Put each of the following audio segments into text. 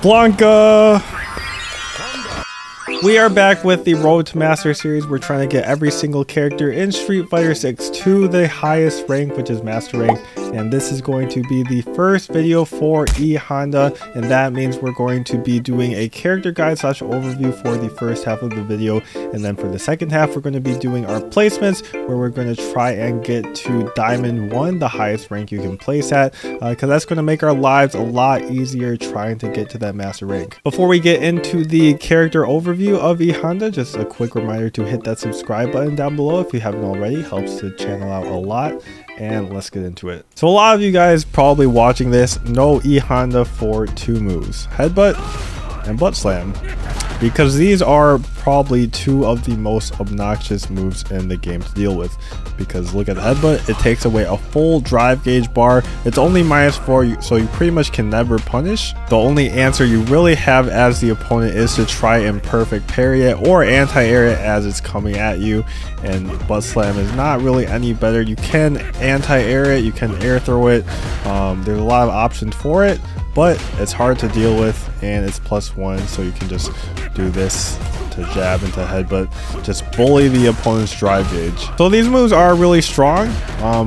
Blanca! We are back with the Road to Master series. We're trying to get every single character in Street Fighter 6 to the highest rank, which is Master Rank. And this is going to be the first video for E Honda, and that means we're going to be doing a character guide / overview for the first half of the video. And then for the second half, we're going to be doing our placements, where we're going to try and get to Diamond 1, the highest rank you can place at, because that's going to make our lives a lot easier trying to get to that Master Rank. Before we get into the character overview of E Honda, just a quick reminder to hit that subscribe button down below if you haven't already. Helps the channel out a lot, and let's get into it. So a lot of you guys probably watching this know E Honda for two moves, headbutt and butt slam, because these are probably two of the most obnoxious moves in the game to deal with. Because look at the headbutt, it takes away a full drive gauge bar. It's only -4, so you pretty much can never punish. The only answer you really have as the opponent is to try and perfect parry it or anti-air it as it's coming at you. And butt slam is not really any better. You can anti-air it, you can air throw it. There's a lot of options for it, but it's hard to deal with, and it's +1, so you can just do this to jab into headbutt, just bully the opponent's drive gauge. So these moves are really strong,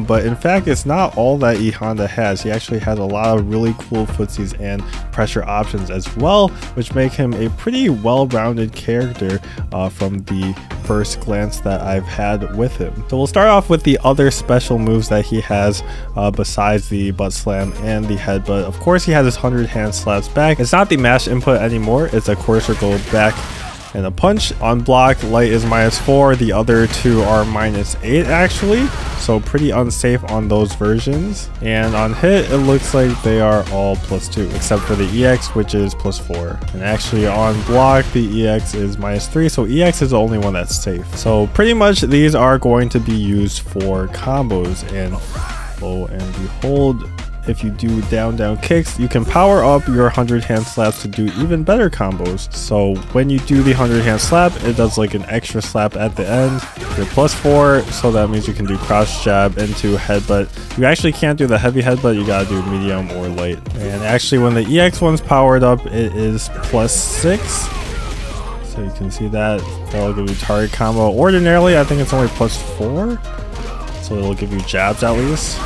but in fact it's not all that E Honda has. He actually has a lot of really cool footsies and pressure options as well, which make him a pretty well-rounded character from the first glance that I've had with him. So we'll start off with the other special moves that he has besides the butt slam and the headbutt. Of course, he has his 100 hand slaps back. It's not the mash input anymore, it's a quarter circle back and a punch. On block, light is -4, the other two are -8 actually, so pretty unsafe on those versions. And on hit, it looks like they are all +2 except for the EX, which is +4. And actually on block, the EX is -3, so EX is the only one that's safe. So pretty much these are going to be used for combos, and lo and behold, if you do down kicks, you can power up your 100 hand slaps to do even better combos. So when you do the 100 hand slap, it does like an extra slap at the end. You're +4, so that means you can do crouch jab into headbutt. You actually can't do the heavy headbutt, you gotta do medium or light. And actually when the EX one's powered up, it is +6. So you can see that, that'll give you target combo. Ordinarily, I think it's only +4, so it'll give you jabs at least,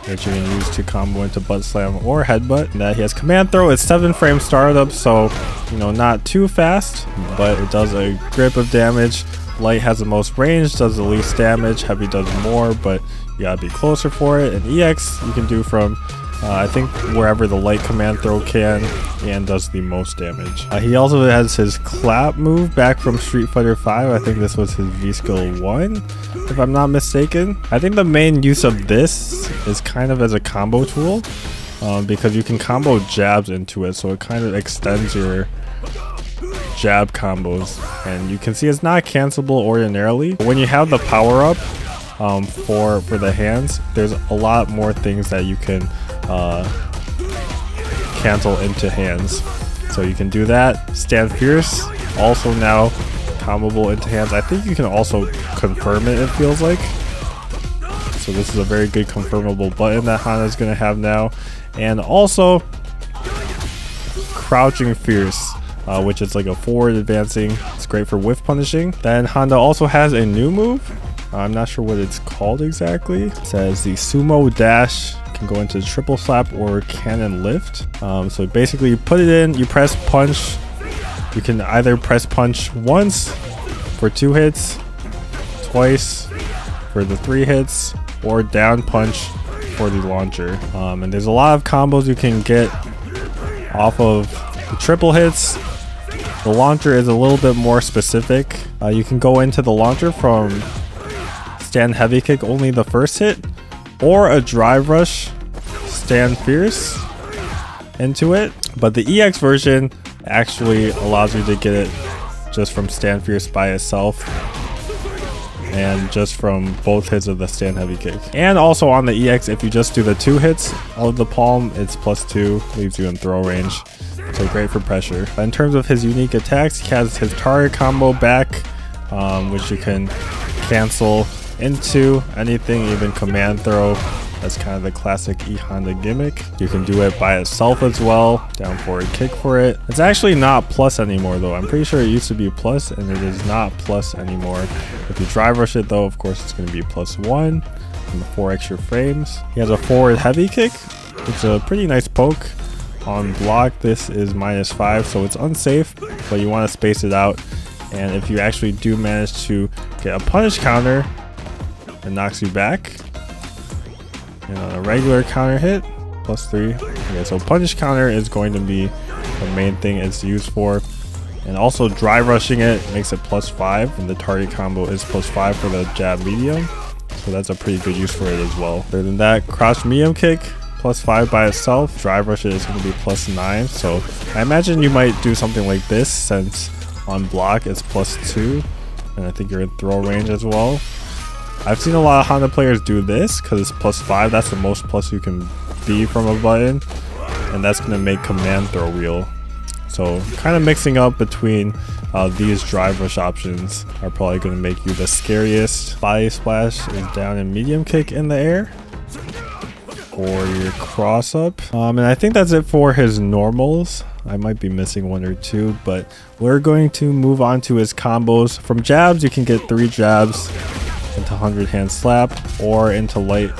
that you can use to combo into butt slam or headbutt. And he has command throw. It's 7-frame startup, so you know, not too fast, but it does a grip of damage. Light has the most range, does the least damage. Heavy does more, but you gotta be closer for it. And EX you can do from I think wherever the light command throw can, and does the most damage. He also has his clap move back from Street Fighter 5. I think this was his V-Skill 1, if I'm not mistaken. I think the main use of this is kind of as a combo tool, because you can combo jabs into it, so it kind of extends your jab combos. And you can see it's not cancelable ordinarily. When you have the power up for the hands, there's a lot more things that you can cancel into hands. So you can do that. Stand Fierce, also now comboable into hands. I think you can also confirm it, it feels like. So this is a very good confirmable button that Honda's going to have now. And also Crouching Fierce, which is like a forward advancing. It's great for whiff punishing. Then Honda also has a new move. I'm not sure what it's called exactly. It says the Sumo Dash. Can go into triple slap or cannon lift. So basically you put it in, you press punch. You can either press punch once for 2 hits, twice for the 3 hits, or down punch for the launcher. And there's a lot of combos you can get off of the triple hits. The launcher is a little bit more specific. You can go into the launcher from stand heavy kick only the first hit, or a drive rush stand fierce into it. But the EX version actually allows you to get it just from stand fierce by itself, and just from both hits of the stand heavy kick. And also on the EX, if you just do the 2 hits of the palm, it's +2, leaves you in throw range. So great for pressure. In terms of his unique attacks, he has his target combo back, which you can cancel into anything, even command throw That's kind of the classic E Honda gimmick. You can do it by itself as well. Down forward kick for it. It's actually not plus anymore though. I'm pretty sure it used to be plus and it is not plus anymore. If you drive rush it though, of course it's going to be +1 and the 4 extra frames. He has a forward heavy kick. It's a pretty nice poke. On block, this is -5, so it's unsafe, but you want to space it out. And if you actually do manage to get a punish counter, it knocks you back. And on a regular counter hit, +3. Okay, so punish counter is going to be the main thing it's used for. And also drive rushing it makes it +5, and the target combo is +5 for the jab medium. So that's a pretty good use for it as well. Other than that, cross medium kick, +5 by itself. Drive rush it is going to be +9. So I imagine you might do something like this since on block it's +2. And I think you're in throw range as well. I've seen a lot of Honda players do this because it's +5. That's the most plus you can be from a button, and that's going to make command throw real. So kind of mixing up between these drive rush options are probably going to make you the scariest. Body splash is down and medium kick in the air for your cross up. And I think that's it for his normals. I might be missing 1 or 2, but we're going to move on to his combos. From jabs, you can get 3 jabs into 100 hand slap or into light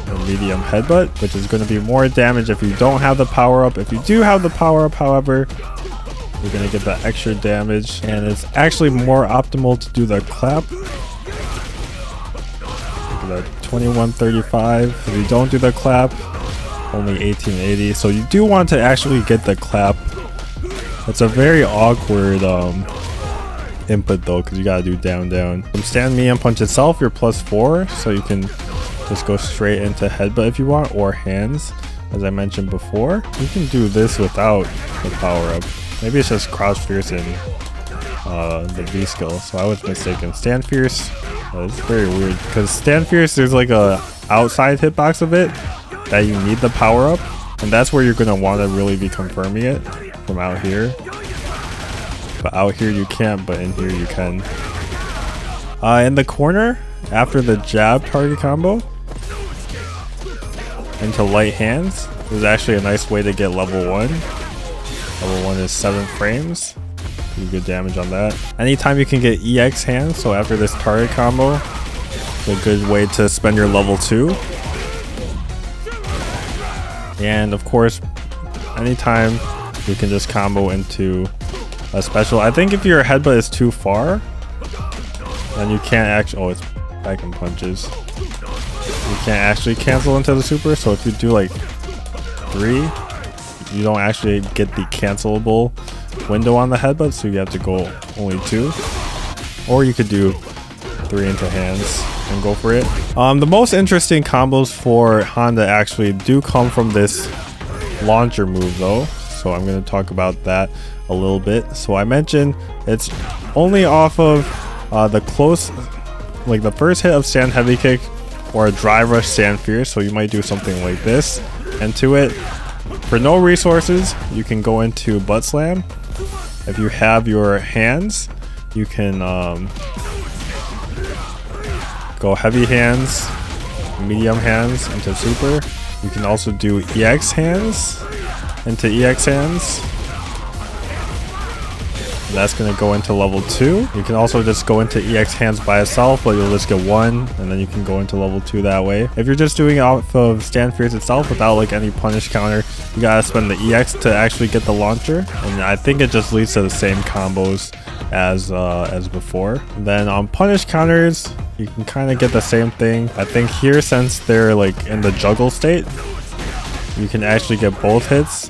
or medium headbutt, which is going to be more damage if you don't have the power up. If you do have the power up, however, you're going to get that extra damage, and it's actually more optimal to do the clap. Look at that, 2135. If you don't do the clap, only 1880. So you do want to actually get the clap. It's a very awkward input though, because you gotta do down down. From stand medium punch itself, you're +4, so you can just go straight into headbutt if you want, or hands. As I mentioned before, you can do this without the power up. Maybe it's just cross fierce and the V skill, so I was mistaken. Stand fierce, it's very weird because stand fierce, there's like a outside hitbox of it that you need the power up, and that's where you're gonna want to really be confirming it from out here. But out here you can't, but in here you can. In the corner, after the jab target combo into light hands, is actually a nice way to get level 1. Level 1 is 7 frames. Pretty good damage on that. Anytime you can get EX hands, so after this target combo, it's a good way to spend your level 2. And of course, anytime you can just combo into a special. I think if your headbutt is too far, then you can't actually, oh, it's back in punches. You can't actually cancel into the super, so if you do like 3, you don't actually get the cancelable window on the headbutt, so you have to go only 2. Or you could do 3 into hands and go for it. The most interesting combos for Honda actually do come from this launcher move though, so I'm going to talk about that a little bit. So I mentioned it's only off of the close, like the first hit of stand heavy kick or a drive rush stand fierce, so you might do something like this into it. For no resources, you can go into buttslam. If you have your hands, you can go heavy hands, medium hands into super. You can also do EX hands into EX hands. That's going to go into level 2. You can also just go into EX hands by itself, but you'll just get 1, and then you can go into level 2 that way. If you're just doing it off of stand fierce itself without like any punish counter, you gotta spend the EX to actually get the launcher, and I think it just leads to the same combos as before. Then on punish counters, you can kind of get the same thing. I think here, since they're like in the juggle state, you can actually get both hits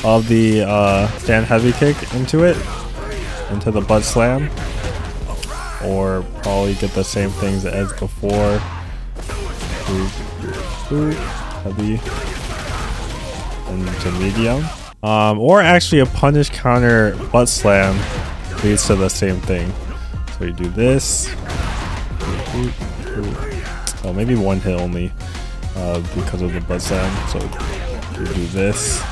of the stand heavy kick into it, into the butt slam, or probably get the same things as before. Heavy into medium, or actually a punish counter butt slam leads to the same thing. So you do this, oh, maybe 1 hit only because of the butt slam. So you do this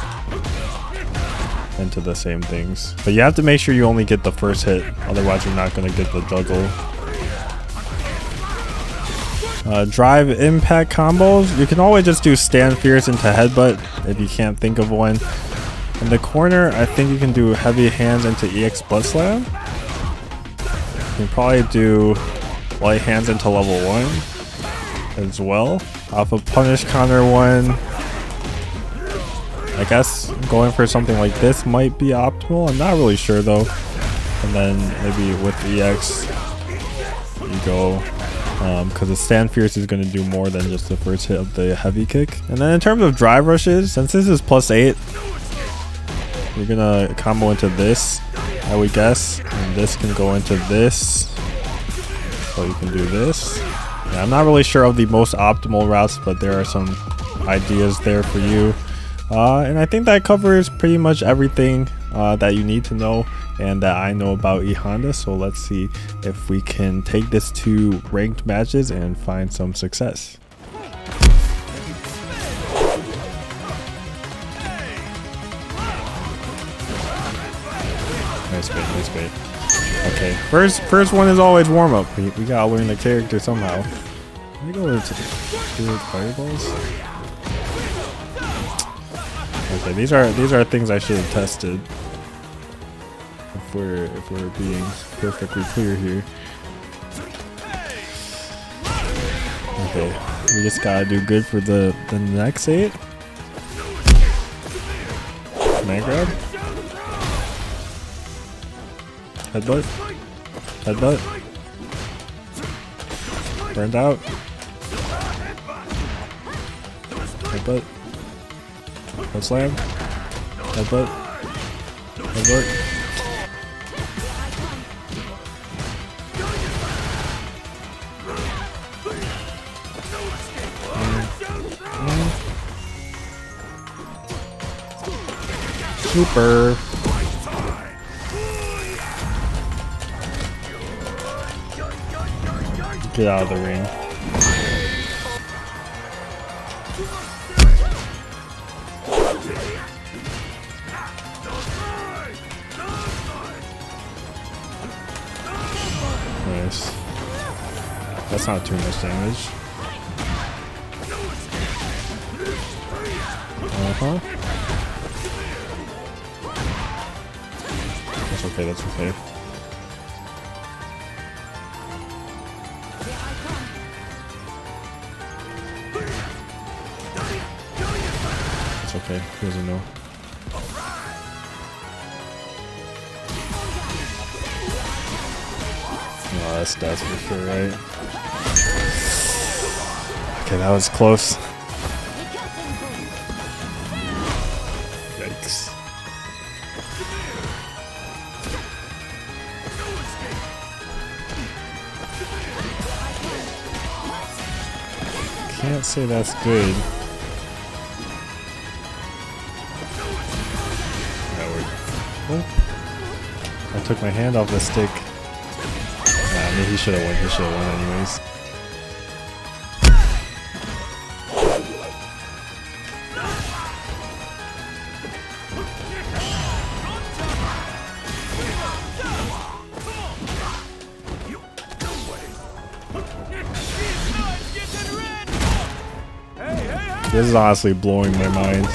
into the same things, but you have to make sure you only get the first hit, otherwise you're not going to get the juggle. Drive impact combos. You can always just do stand fierce into headbutt if you can't think of one. In the corner, I think you can do heavy hands into EX buttslam. You can probably do light hands into level 1 as well. Off of punish counter 1. I guess going for something like this might be optimal. I'm not really sure though. And then maybe with EX, you go, because the stand fierce is going to do more than just the first hit of the heavy kick. And then in terms of drive rushes, since this is +8, you're going to combo into this, I would guess. And this can go into this. So you can do this. Yeah, I'm not really sure of the most optimal routes, but there are some ideas there for you. And I think that covers pretty much everything that you need to know and that I know about E Honda. So let's see if we can take this to ranked matches and find some success. Nice bait, nice bait. Okay, first one is always warm up. We gotta learn the character somehow. Let me go into the fireballs. Okay, these are things I should have tested. If we're being perfectly clear here. Okay, we just gotta do good for the next 8. Man grab. Headbutt. Headbutt. Burned out. Headbutt. Buttslam. Headbutt. Headbutt. Super. Get out of the ring. Nice. That's not too much damage. That's okay, that's okay. It's okay, he doesn't know. Oh, that's for sure, right? Okay, that was close. Yikes. Can't say that's good. Oh. I took my hand off the stick. I mean, he should have won. He should have won anyways. This is honestly blowing my mind.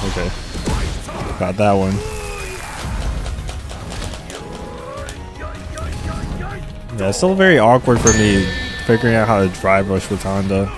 Okay, got that one. Yeah, it's still very awkward for me figuring out how to drive rush with Honda.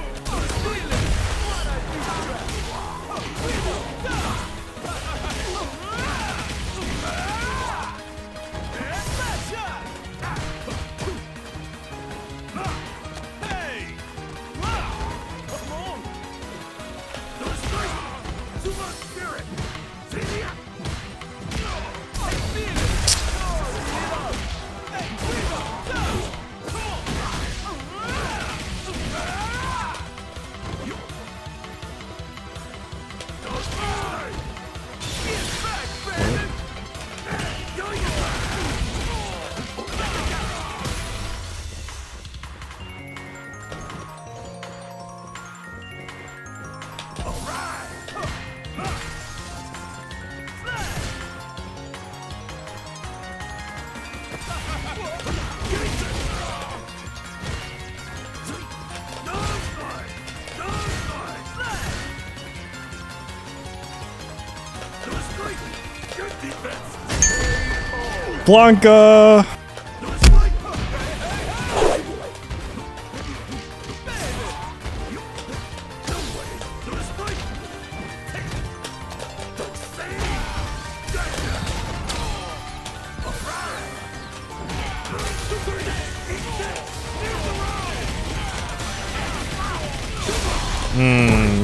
Blanca!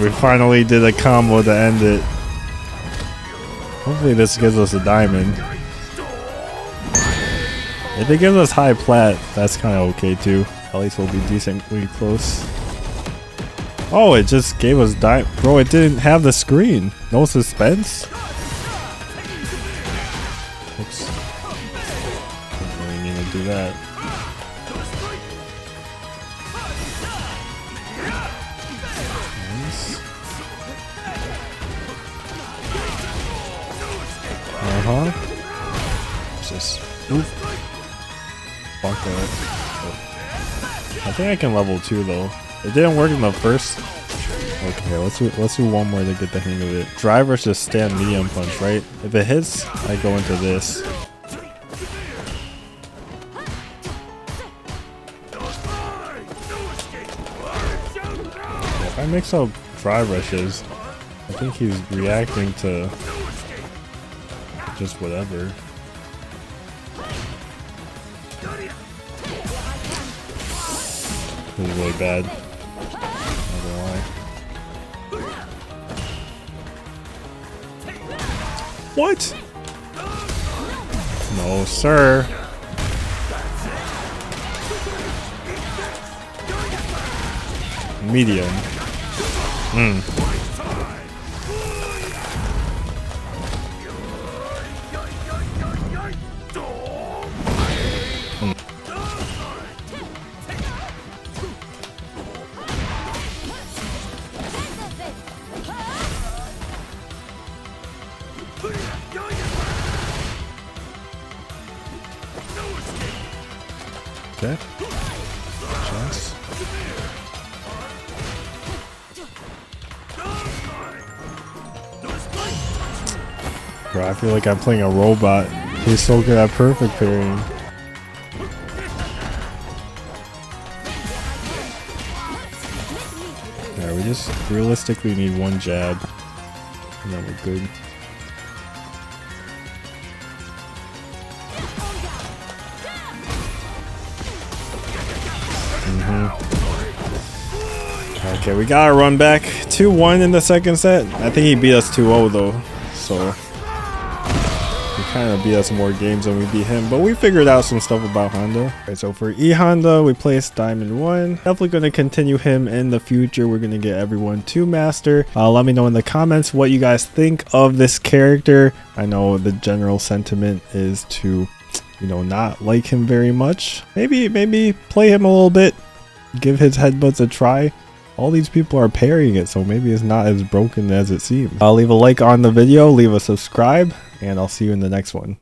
We finally did a combo to end it. Hopefully this gives us a diamond. If it gives us high plat, that's kind of okay too. At least we'll be decently close. Oh, it just gave us bro, it didn't have the screen. No suspense. Oops. Didn't really mean to do that. What's this? Oop. Fuck that. I think I can level 2 though. It didn't work in the first. Okay, let's do one more to get the hang of it. Drive versus stand medium punch, right? If it hits, I go into this. If I mix up drive rushes, I think he's reacting to just whatever. This is really bad. Not gonna lie. What? No, sir. Medium. Okay. Chance. Bro, I feel like I'm playing a robot. He's so good at perfect parrying. Yeah, we just realistically need one jab. And then we're good. Okay, we gotta run back 2-1 in the second set. I think he beat us 2-0 though, so he kind of beat us more games than we beat him, but we figured out some stuff about Honda. Alright, so for E Honda, we placed Diamond 1. Definitely going to continue him in the future. We're going to get everyone to Master. Let me know in the comments what you guys think of this character. I know the general sentiment is to, you know, not like him very much. Maybe play him a little bit, give his headbutts a try. All these people are parrying it, so maybe it's not as broken as it seems. I'll leave a like on the video, leave a subscribe, and I'll see you in the next one.